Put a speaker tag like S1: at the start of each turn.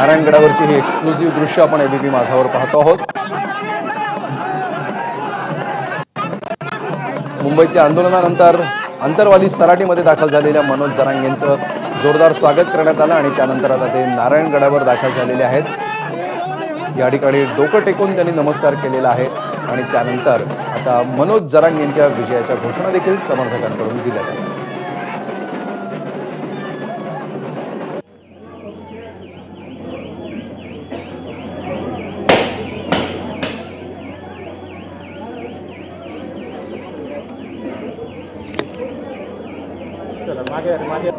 S1: नारायणगडावरची ही exclusive दृश्य आपण ABP माझावर पाहतो आहोत. मुंबईतल्या आंदोलनानंतर अंतरवाली सराटीमध्ये दाखल झालेल्या मनोज जरांगेंचं जोरदार स्वागत करण्यात आलं आणि त्यानंतर आता ते नारायणगडावर दाखल झालेले आहेत. या ठिकाणी डोकं टेकून त्यांनी नमस्कार केलेला आहे आणि त्यानंतर आता मनोज जरांगेंच्या विजयाच्या घोषणा देखील समर्थकांकडून दिल्या जातात.
S2: चला मागे